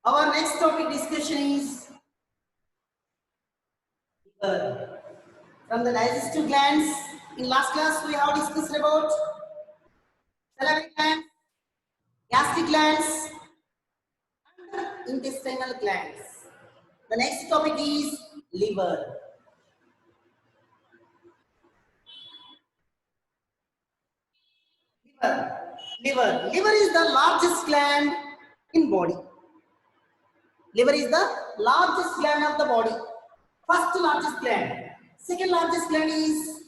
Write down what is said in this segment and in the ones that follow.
Our next topic discussion is liver. From the digestive glands. In last class, we have discussed about salivary glands, gastric glands, and intestinal glands. The next topic is liver. Liver is the largest gland in body. Liver is the largest gland of the body. First largest gland. Second largest gland is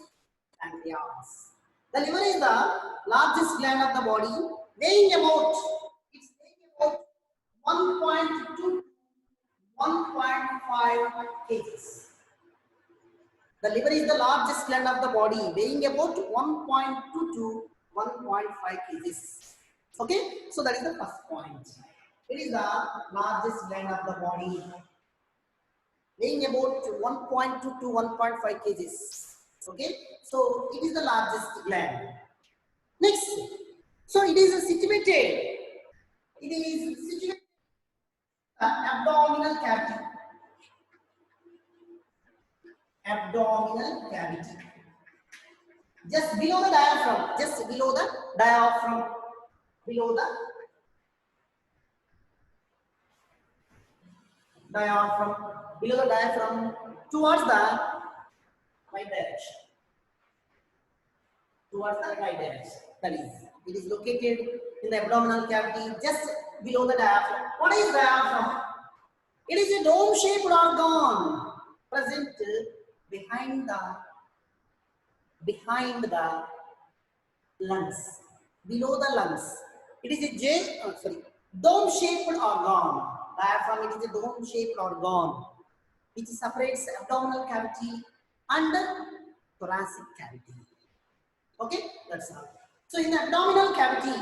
pancreas. The liver is the largest gland of the body, weighing about 1.2 to 1.5 kgs. The liver is the largest gland of the body, weighing about 1.2 to 1.5 kgs. Okay, so that is the first point. It is the largest gland of the body, weighing about 1.2 to 1.5 kgs. Okay, so it is the largest gland. Next, so it is situated. It is situated in the abdominal cavity. Abdominal cavity. Just below the diaphragm. Just below the diaphragm. Below the diaphragm. Below the diaphragm. Towards the right direction. Towards the right direction. That is, it is located in the abdominal cavity, just below the diaphragm. What is diaphragm? It is a dome-shaped organ present behind the lungs, below the lungs. It is a dome-shaped organ. Diaphragm, it is a dome-shaped organ which separates abdominal cavity and thoracic cavity. Okay, that's all. So in the abdominal cavity,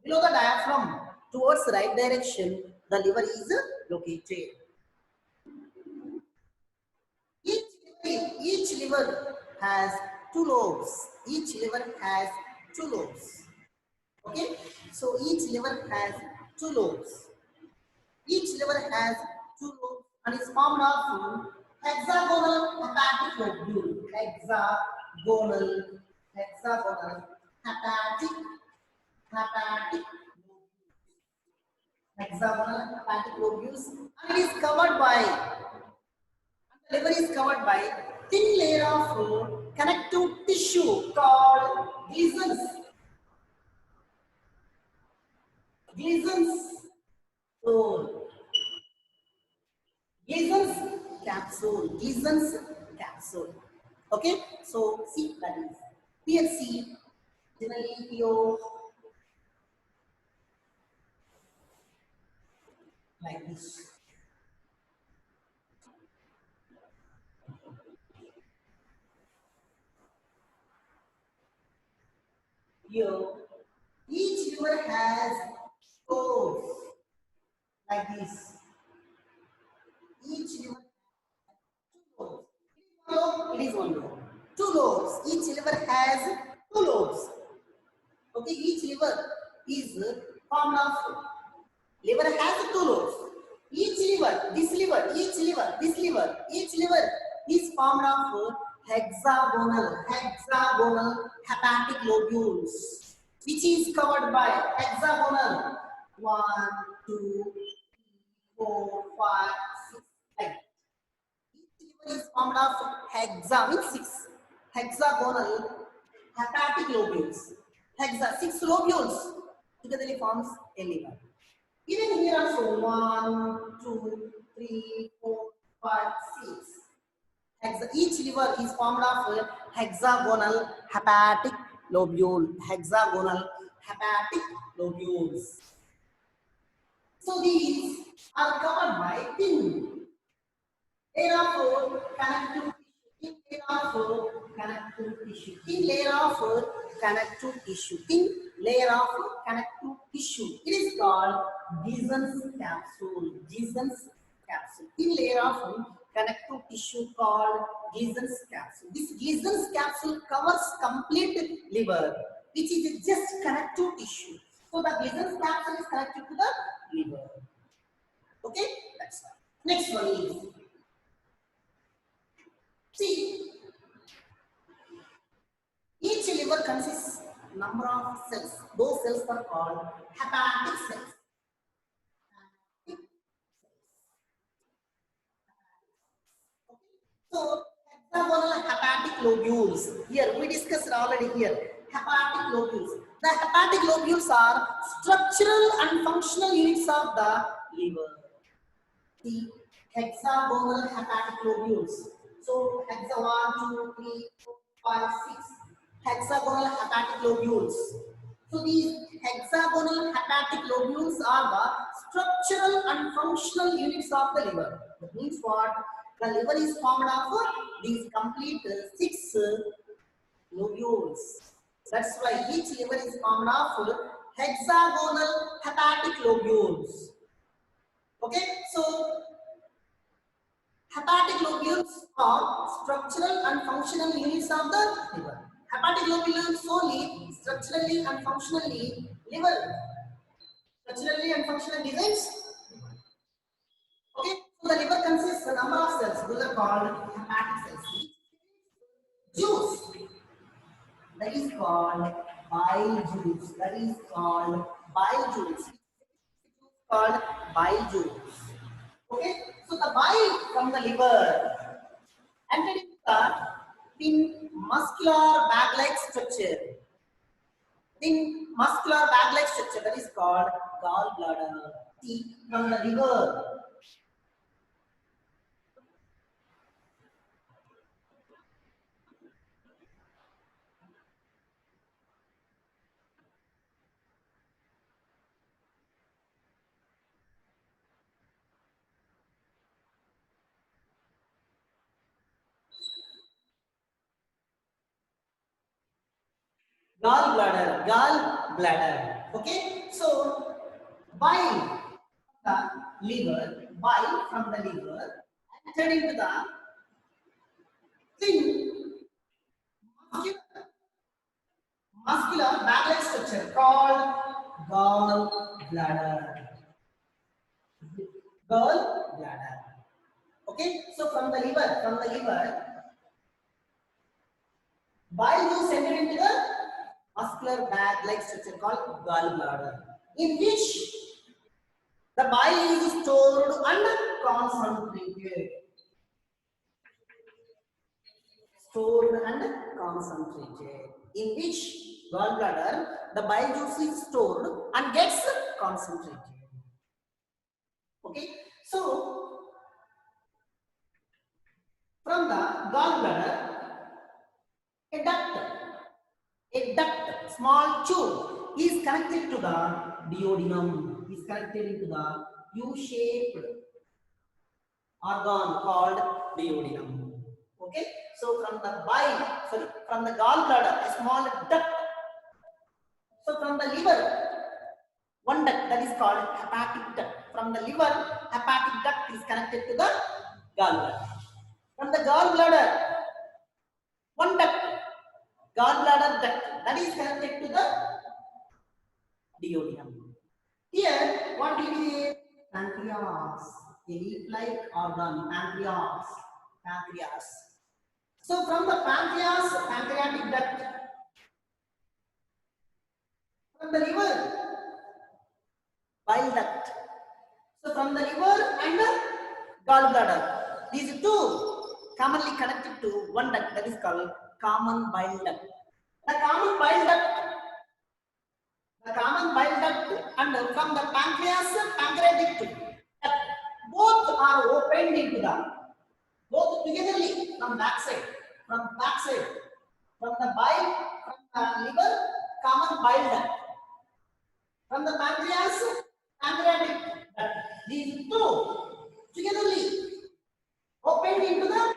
below the diaphragm, towards the right direction, the liver is located. Each liver has two lobes. Each liver has two lobes. Okay, so each liver has two lobes. Each liver has two lobes and is formed of hexagonal hepatic lobule. Hexagonal hepatic lobules, and it is covered by. The liver is covered by thin layer of connective tissue called Gleason's Gleason's capsule. Okay, so see, that is here. See, generally PO like this. Here, each liver has lobes like this. Each liver has two lobes. It is one lobe. Two lobes. Each liver has two lobes. Okay, each liver is formed of. Liver has two lobes. Each liver, this liver, each liver, this liver, each liver is formed of hexagonal hepatic lobules, which is covered by hexagonal 1, 2, 3, 4, 5, 6, 8. Each liver is formed of hexagonal hepatic lobules. Six lobules together forms a liver. Even here also 1, 2, 3, 4, 5, 6. Each liver is formed of hexagonal hepatic lobule. Hexagonal hepatic lobules. So these are covered by thin layer of connective tissue. Thin layer of connective tissue. It is called Gleason's capsule. Thin layer of connective tissue called Gleason's capsule. This Gleason's capsule covers complete liver, which is just connective tissue. So the Gleason's capsule is connected to the liver. Okay, that's fine. Next one is, see, each liver consists number of cells. Those cells are called hepatic cells. So, hexagonal hepatic lobules. Here, we discussed already here. Hepatic lobules. The hepatic lobules are structural and functional units of the liver. The hexagonal hepatic lobules. So, hexa 1, 2, 3, 4, 5, 6. Hexagonal hepatic lobules. So, these hexagonal hepatic lobules are the structural and functional units of the liver. That means what? The liver is formed of these complete 6 lobules. That's why each liver is formed of hexagonal hepatic lobules. Okay, so hepatic lobules are structural and functional units of the liver. Hepatic lobules solely structurally and functionally liver. Structurally and functional designs. Okay, so the liver consists of a number of cells. Those are called hepatic cells. Juice, that is called bile juice. That is called bile juice. Called bile juice. Okay, so the bile from the liver entered into the thin muscular bag-like structure. Thin muscular bag-like structure, that is called gallbladder. See, from the liver. Gallbladder. Okay, so bile the liver, bile from the liver entered into the thin muscular bag-like structure called gallbladder. Gallbladder. Okay, so from the liver, bile juice entered into the muscular bag-like structure called gallbladder, in which the bile is stored and concentrated. Stored and concentrated. In which gallbladder, the bile juice is stored and gets concentrated. Okay, so from the gallbladder, a duct, small tube, is connected to the duodenum. Is connected into the U-shaped organ called duodenum. Okay, so from the gallbladder, a small duct. So from the liver, one duct, that is called hepatic duct. From the liver, hepatic duct is connected to the gallbladder. From the gallbladder, one duct, gallbladder duct, that is connected to the duodenum. Here, what it is? Pancreas, a leaf-like organ, pancreas. So from the pancreas, pancreatic duct. From the liver, bile duct. So from the liver and the gallbladder, these two commonly connected to one duct, that is called common bile duct. The common bile duct and from the pancreatic duct, both are opened into the, both togetherly from backside, from the bile, from the liver, common bile duct. From the pancreatic duct. These two togetherly opened into the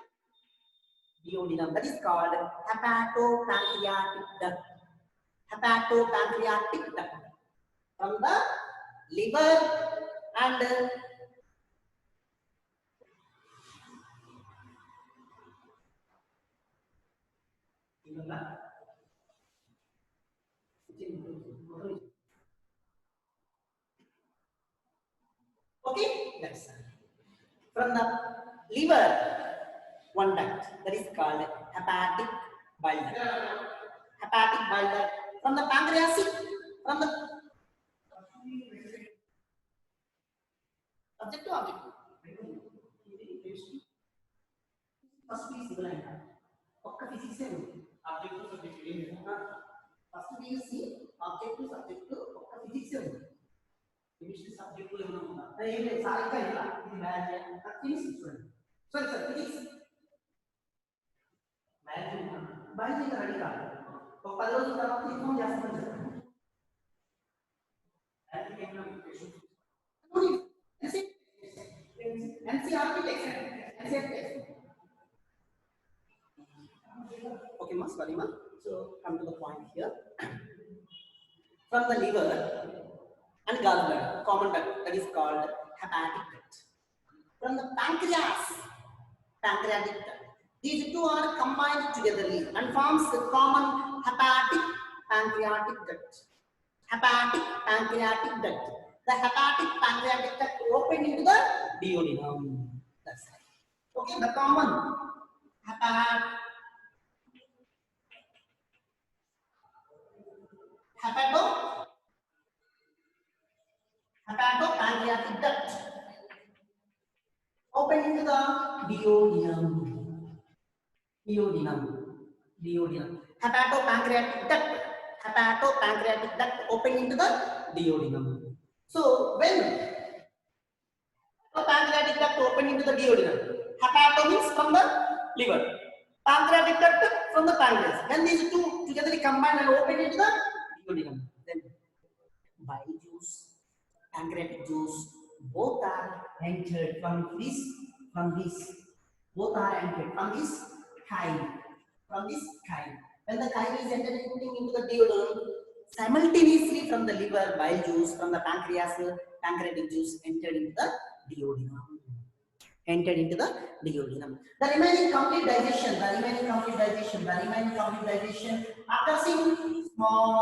duodenum. That is called hepatopancreatic duct. Hepatopancreatic duct. From the liver and Okay, that's all. From the liver, one duct that is called hepatic bile duct. Hepatic bile duct. From the pancreatic, from the object to object. First piece is like ఒక్క physics ఏ ఉంది. Object to subject ఏం లేదు. First we see object to subject ఒక్క physics ఏ ఉంది. Chemistry subject లో ఏమైనా ఉందా? ఏం లేదు. సారిగా ఇలా ఇది మ్యాథ్స్ అంతా ఫినిష్ చూడండి. సరే సార్ ఫిజిక్స్ మ్యాథ్స్ ఇంకా రెడీ కాదు. ఒక 10 రోజుల తర్వాత ఇన్ఫార్మ్ చేస్తాను sir. NCERT text. Okay, ma, sorry ma. So come to the point here. From the liver and gallbladder, common duct that is called hepatic duct. From the pancreas, pancreatic duct. These two are combined togetherly and forms the common hepatic pancreatic duct. Hepatic pancreatic duct. The hepatic pancreatic duct open into the duodenum. That's right. Okay, the common hepatopancreatic duct open into the duodenum. Hepatopancreatic duct open into the duodenum. So when pancreatic duct open into the duodenum, hepato means from the liver, pancreatic duct from the pancreas. When these two together combine and open into the duodenum, then bile juice, pancreatic juice, both are entered from this. Both are entered from this chyme. When the chyme is entered into the duodenum, simultaneously from the liver, bile juice, from the pancreas, pancreatic juice entered into the duodenum. The remaining complete digestion occurs in small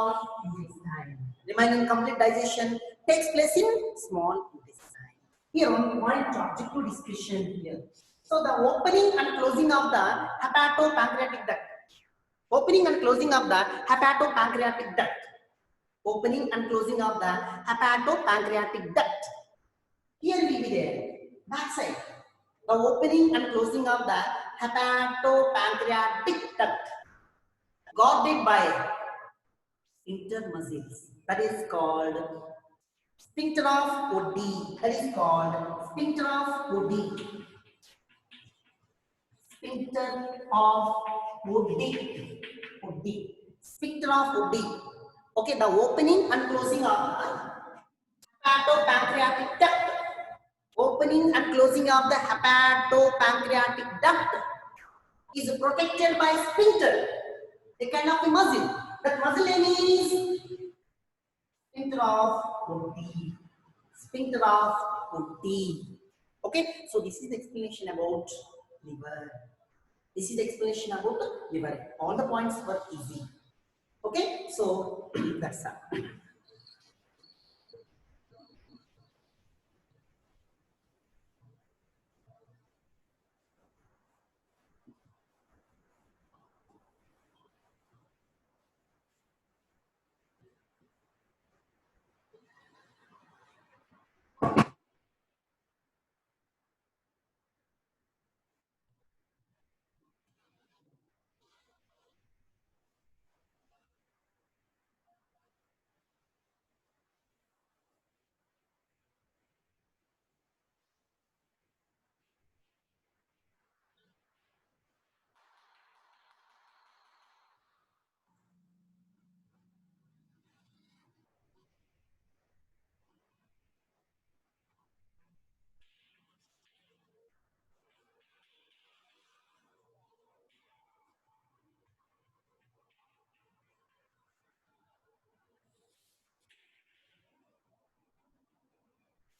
intestine. Remaining complete digestion takes place in small intestine. Here one object to discussion here. So the opening and closing of the hepatopancreatic duct. Opening and closing of the hepatopancreatic duct. Here will be there. Back side. The opening and closing of the hepatopancreatic duct guarded by sphincter muscles. That is called sphincter of Oddi. Sphincter of Oddi. Okay, the opening and closing of the hepatopancreatic duct. Opening and closing of the hepatopancreatic duct is protected by sphincter, a kind of a muscle. That muscle name is sphincter of Oddi. Okay, so this is the explanation about liver. All the points were easy. Okay, so that's all.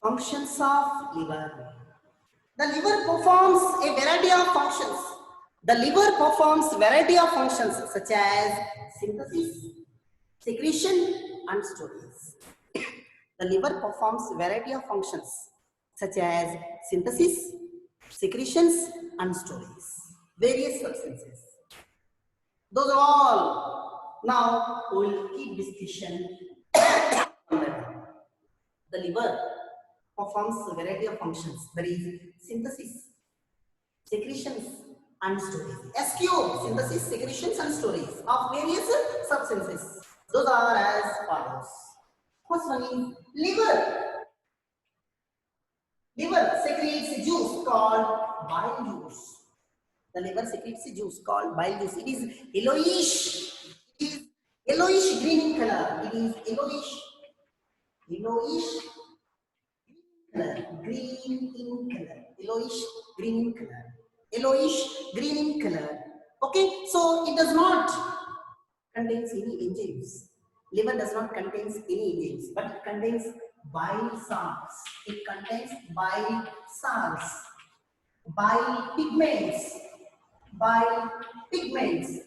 Functions of liver. The liver performs a variety of functions. Such as synthesis, secretion and storage. The liver performs a variety of functions such as synthesis, secretions, and storage. Various substances. Those are all. Now we will keep discussion. The liver performs a variety of functions. There is synthesis, secretions, and storage. SQ, synthesis, secretions, and storage of various substances. Those are as follows. First one is liver. Liver secretes juice called bile juice. The liver secretes a juice called bile juice. It is yellowish. It is yellowish green in color. It is yellowish green in color. Yellowish green in color. Yellowish green in color. Okay, so it does not contains any enzymes. Liver does not contains any enzymes, but it contains bile salts. It contains bile salts, bile pigments, bile pigments,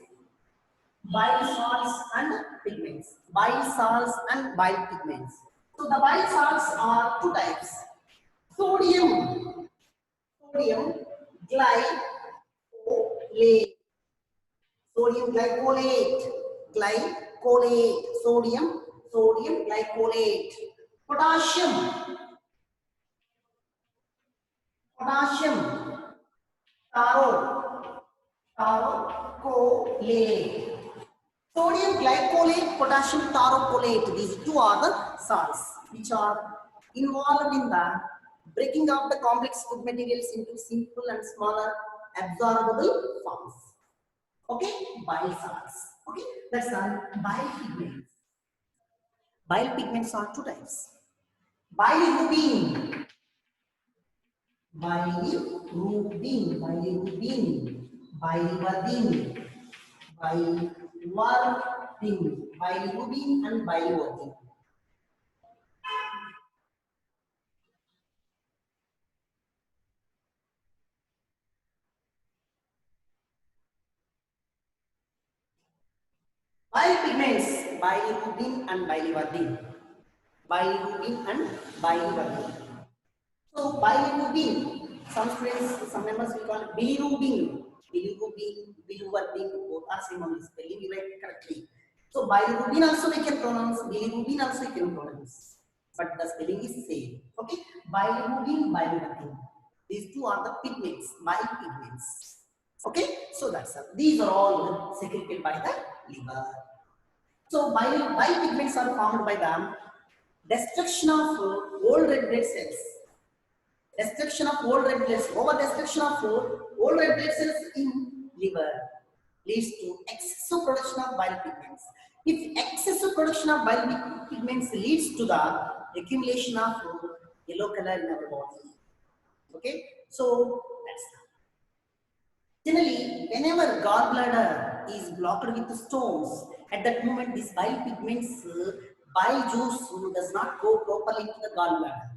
bile salts and pigments, bile salts and bile pigments. So the bile salts are two types: sodium, sodium glycolate, sodium glycolate, glycolate, sodium glycolate, potassium, tarocolate. Sodium glycolate, potassium tarocolate. These two are the salts which are involved in the breaking up the complex food materials into simple and smaller absorbable forms. Okay, bile salts. Okay, that's all. Bile pigments. Bile pigments are two types. Bilirubin, bilirubin, bilirubin, biliverdin, bilirubin and biliverdin. Bile pigments, bilirubin and biliverdin. Bilirubin and biliverdin. So bilirubin, some students, some members will call it bilirubin. Biliverdin, both are same only spelling, you write correctly. So bilirubin also we can pronounce, bilirubin also we can pronounce, but the spelling is same. Okay, bilirubin, biliverdin. These two are the pigments, bile pigments. Okay, so that's all. These are all secreted by the liver. So bile pigments are formed by the destruction of old red blood cells. Destruction of old red blood cells. Over destruction of old red blood cells in liver leads to excessive production of bile pigments. If excessive production of bile pigments leads to the accumulation of yellow color in our body. Okay, so that's generally whenever gallbladder is blocked with stones, at that moment this bile pigments, bile juice does not go properly into the gallbladder.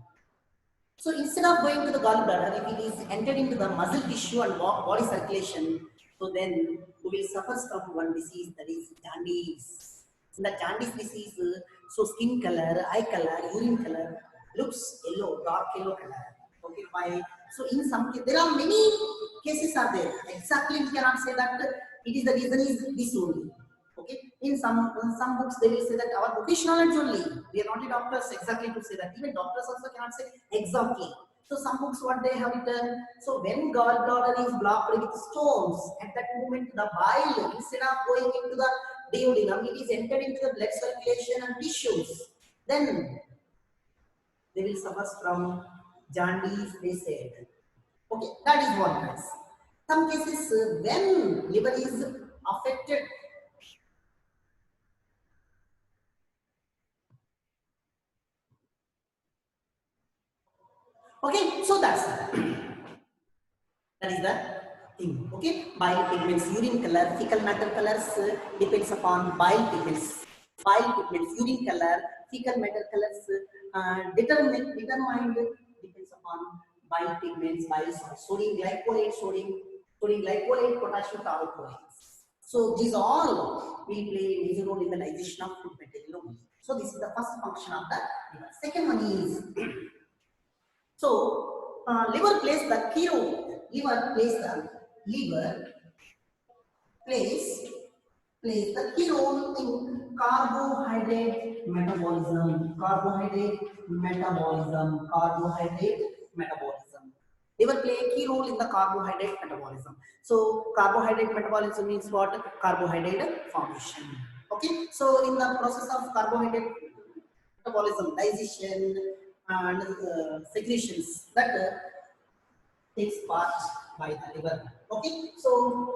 So instead of going to the gallbladder, if it is entered into the muscle tissue and body circulation, so then we will suffer from one disease, that is jaundice. In the jaundice disease, so skin color, eye color, urine color looks yellow, dark yellow color. Okay, why? So in some cases, there are many cases are there. Exactly, we cannot say that it is the reason is this only. Okay, in some books they will say that our vocational knowledge only. We are not doctors exactly to say that. Even doctors also cannot say exactly. So some books what they have written. So when gallbladder is blocked with stones, at that moment the bile instead of going into the duodenum, it is entered into the blood circulation and tissues. Then they will suffer from jaundice. They said. Okay, that is one case. Some cases when liver is affected. Okay, so that is the thing. Okay, bile pigments, urine color, fecal matter colors depends upon bile pigments. Bile pigments, urine color, fecal matter colors determined depends upon bile pigments, bile salts, sodium glycolate, potassium tarocolate. So these all will play a major role in the digestion of food material only. So this is the first function of the liver. Second one is so Liver plays the key role. Liver plays the key role in carbohydrate metabolism. Liver play a key role in the carbohydrate metabolism. So carbohydrate metabolism means what? Carbohydrate formation. Okay. So in the process of carbohydrate metabolism, digestion and secretions that takes part by the liver. Okay. So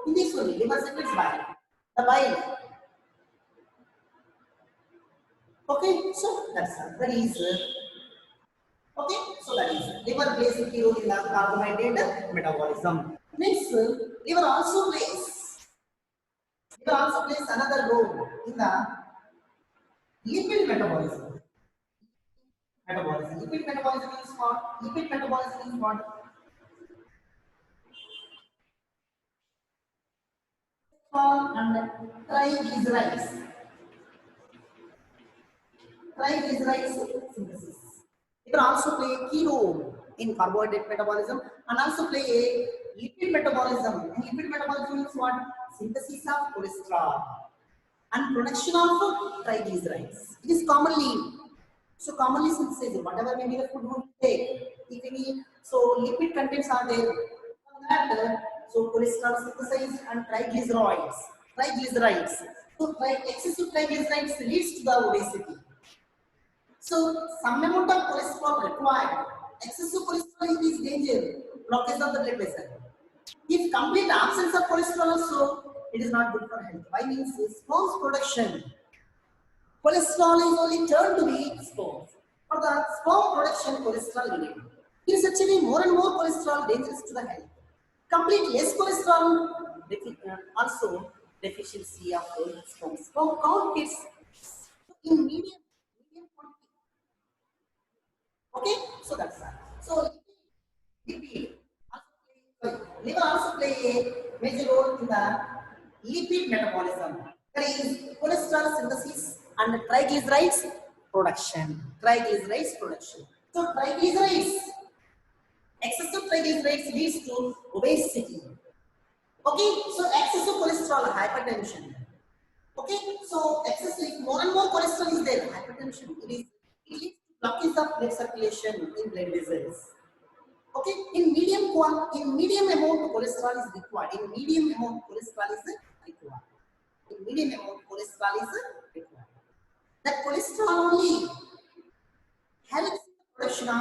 in this way, liver secretes bile. The bile. Okay. So that is. Okay, so that is liver plays a key role in the carbohydrate metabolism. Next, liver also plays another role in the lipid metabolism. Lipid metabolism is what? Cholesterol and triglycerides. Triglycerides synthesis. It will also play a key role in carbohydrate metabolism and also play a lipid metabolism. And lipid metabolism is what? Synthesis of cholesterol and production of triglycerides. It is commonly synthesized. Whatever may be the food we take, if any, so lipid contents are there. That, so cholesterol synthesized and triglycerides. So excessive triglycerides leads to the obesity. So some amount of cholesterol required. Excessive cholesterol is danger, blockage of the blood vessel. If complete absence of cholesterol also, it is not good for health. Why means sperms production. Cholesterol is only turned to be sperms. For the sperm production, cholesterol needed. In such a way, more and more cholesterol dangerous to the health. Complete less cholesterol, also deficiency of sperm. Sperm count is in medium quantity. Okay, so that's that. So lipid liver also play a major role in the lipid metabolism. That is cholesterol synthesis and triglycerides production. So excessive triglycerides leads to obesity. Okay, so excessive cholesterol, hypertension. Okay, so excessive, more and more cholesterol is there, hypertension. It leads to blockage of blood circulation in blood vessels. Okay, in medium amount cholesterol is required. That cholesterol only helps in the production of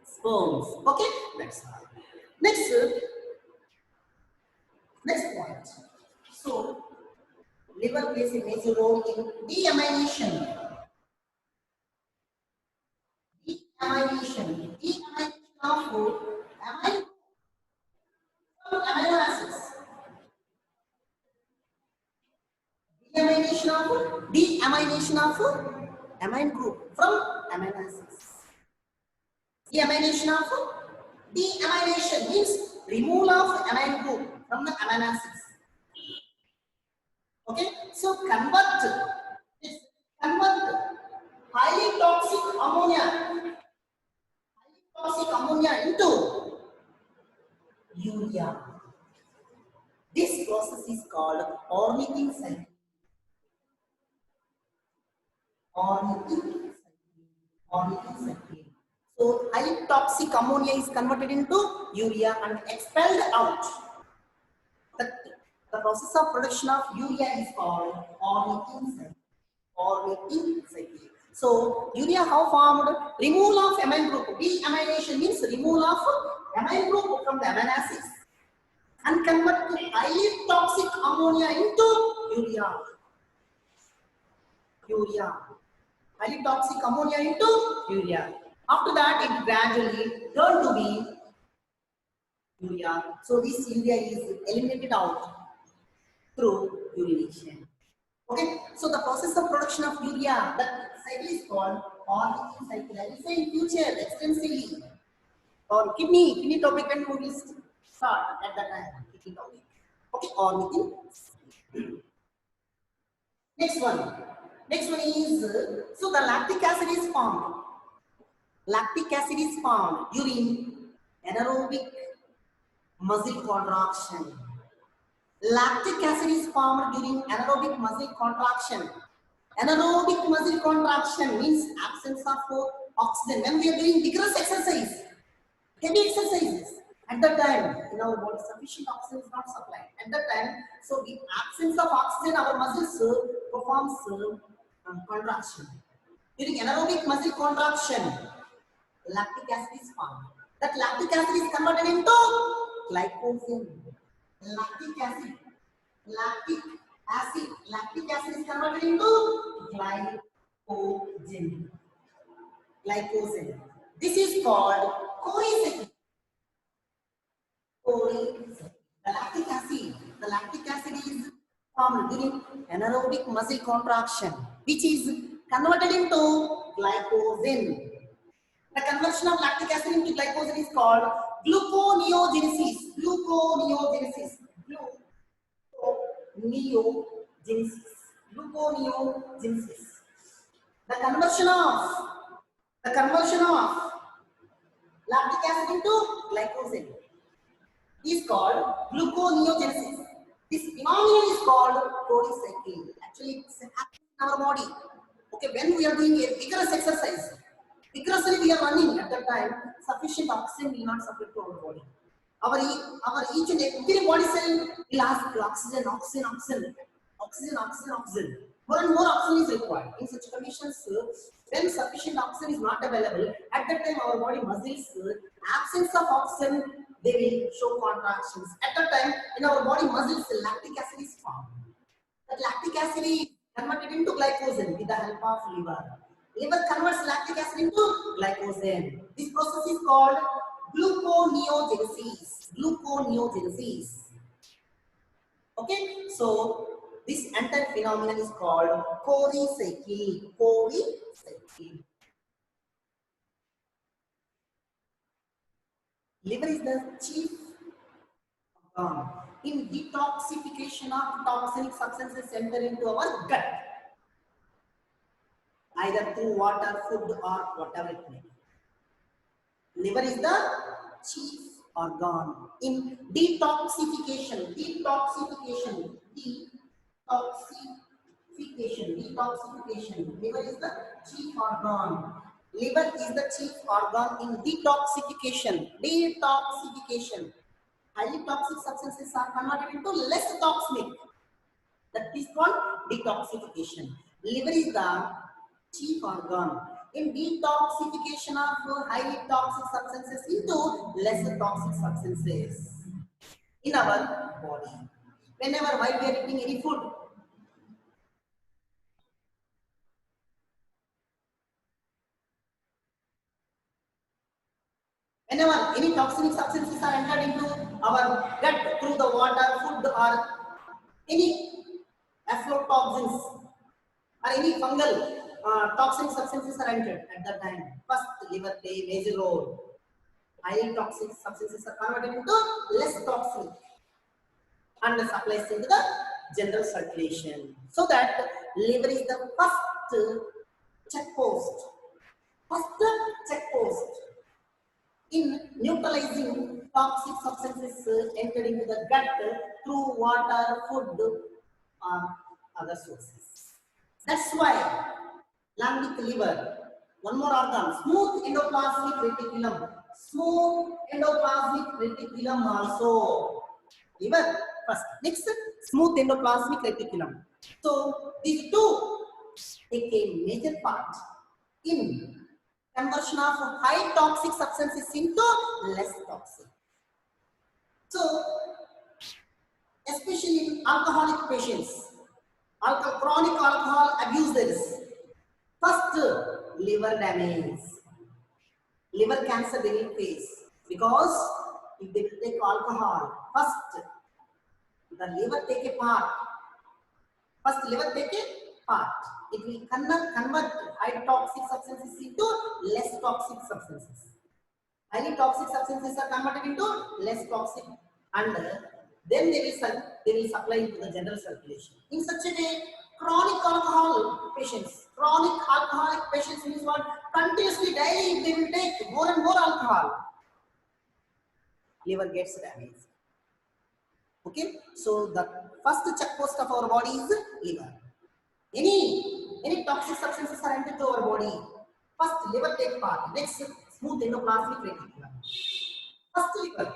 sperms. Okay, that's all. Next point. So liver plays a major role in deamination. Deamination of amino acids. Deamination of amine group from amino acids. Deamination means removal of amine group from the amino acids. Okay, so convert highly toxic ammonia into urea. This process is called ornithine cycle. So highly toxic ammonia is converted into urea and expelled out. The process of production of urea is called ornithine cycle. So urea how formed? Removal of amine group. Deamination means removal of amine group from the amino acids and convert to highly toxic ammonia into urea. Highly toxic ammonia into urea. After that, it gradually turned to be urea. So this urea is eliminated out through urination. Okay. So the process of production of urea, that cycle is called ornithine cycle. I will say in future extensively. Or kidney topic, and we will start at that time. Kidney topic. Okay. Ornithine. Next one is so the lactic acid is formed. Lactic acid is formed during anaerobic muscle contraction. Lactic acid is formed during anaerobic muscle contraction. Anaerobic muscle contraction means absence of oxygen. When we are doing vigorous exercise, heavy exercises, at that time in our body sufficient oxygen is not supplied. At that time, so in absence of oxygen, our muscles performs contraction. During anaerobic muscle contraction, lactic acid is formed. That lactic acid is converted into glycogen. Lactic acid, lactic lactic acid is converted into glycogen. Glycogen. This is called choline. The lactic acid is formed during anaerobic muscle contraction, which is converted into glycogen. The conversion of lactic acid into glycogen is called gluconeogenesis. Gluconeogenesis. Gluconeogenesis. Gluconeogenesis. The conversion of lactic acid into glycogen is called gluconeogenesis. This phenomenon is called polycycling. Actually, it's happening in our body. Okay, when we are doing a vigorous exercise, vigorously we are running at that time, sufficient oxygen will not supply to our body. Our each and every body cell will ask oxygen, oxygen, oxygen, oxygen, oxygen, oxygen. More and more oxygen is required. In such conditions, when sufficient oxygen is not available, at that time our body muscles, absence of oxygen, they will show contractions. At that time, in our body muscles, lactic acid is formed. That lactic acid is converted into glycogen with the help of liver. Liver converts lactic acid into glycogen. This process is called gluconeogenesis. Gluconeogenesis. Okay, so this entire phenomenon is called choline. Choline. Liver is the chief in detoxification of toxic substances enter into our gut, either through water, food, or whatever it may be. Liver is the chief organ in detoxification. Detoxification. Liver is the chief organ. Liver is the chief organ in detoxification. Detoxification. Highly toxic substances are converted into less toxic. That is called detoxification. Liver is the chief organ in detoxification of highly toxic substances into lesser toxic substances in our body. Whenever while we are eating any food, whenever any toxic substances are entered into our gut through the water, food, or any aflatoxins or any fungal toxic substances are entered at that time, first liver play major role. Highly toxic substances are converted into less toxic and supplies into the general circulation. So that liver is the first checkpost. In neutralizing toxic substances entered into the gut through water, food, or other sources. That's why lambic liver, one more organ, smooth endoplasmic reticulum. Smooth endoplasmic reticulum also. Liver first. Next, smooth endoplasmic reticulum. So these two take a major part in conversion of high toxic substances into less toxic. So, especially in alcoholic patients, chronic alcohol abusers, first liver damage, liver cancer they will face, because if they will take alcohol, first the liver take a part. First liver take a part. It will convert high toxic substances into less toxic substances. Highly toxic substances are converted into less toxic, and then they will supply into the general circulation. In such a way, chronic alcoholic patients means what? continuously daily if they will take more and more alcohol, liver gets damaged. Okay, so the first check post of our body is liver. Any toxic substances are entered to our body, first liver take part. Next, smooth endoplasmic reticulum. First liver.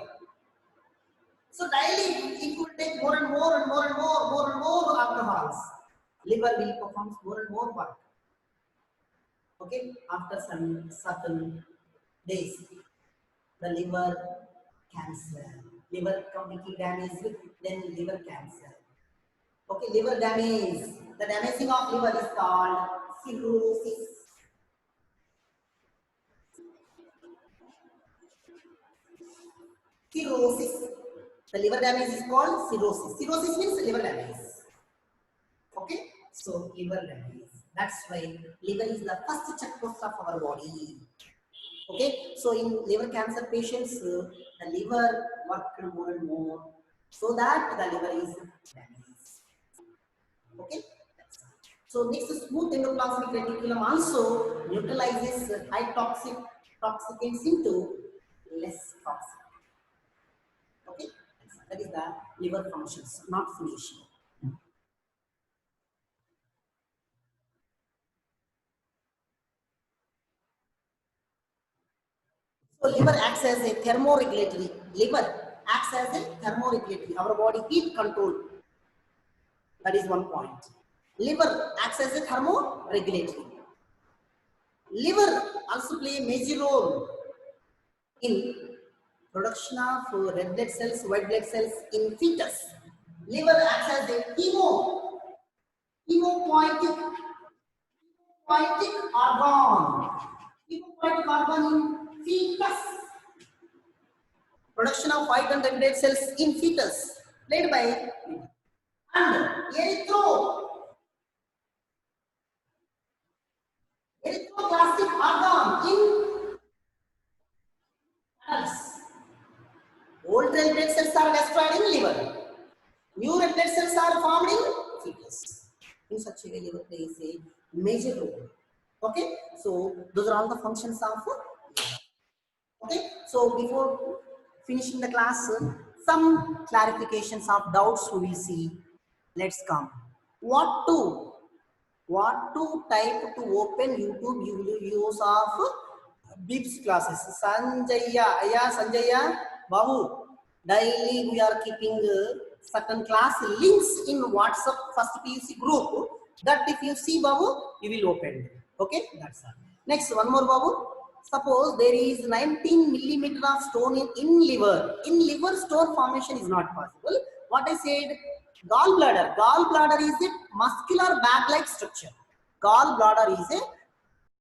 So daily, if you take more and more alcohols, liver will perform more and more work. Okay, after some certain days, the liver cancer, liver completely damaged, then liver cancer. Okay, liver damage. The damaging of liver is called cirrhosis. Cirrhosis. The liver damage is called cirrhosis. Cirrhosis means liver damage. Okay, so liver damage. That's why liver is the first check post of our body. Okay, so in liver cancer patients, the liver worked more and more, so that the liver is damaged. Okay, so next, smooth endoplasmic reticulum also neutralizes high toxicants into less toxic. Okay, that is the liver functions, not finishing. So liver acts as a thermoregulatory. Liver acts as a thermoregulatory. Our body heat control. That is one point. Liver acts as a thermoregulatory. Liver also play a major role in production of red blood cells, white blood cells in fetus. Liver acts as a hemopoietic organ. Hemopoietic organ in fetus. Production of white and red blood cells in fetus played by and erythroclastic organ in adults. Old red blood cells are destroyed in liver. New red blood cells are formed in fetus. In such a way, liver plays a major role. Okay, so those are all the functions of liver. Okay, so before finishing the class, some clarifications of doubts we will see. Let's come. What to type to open YouTube use of BIPS classes? Sanjaya, Babu, daily we are keeping certain class links in WhatsApp first PUC group. That if you see, Babu, you will open. Okay, that's all. Next, one more, Babu. Suppose there is 19 millimeter of stone in liver. In liver, stone formation is not possible. What I said, gallbladder. Gallbladder is a muscular bag-like structure. Gallbladder is a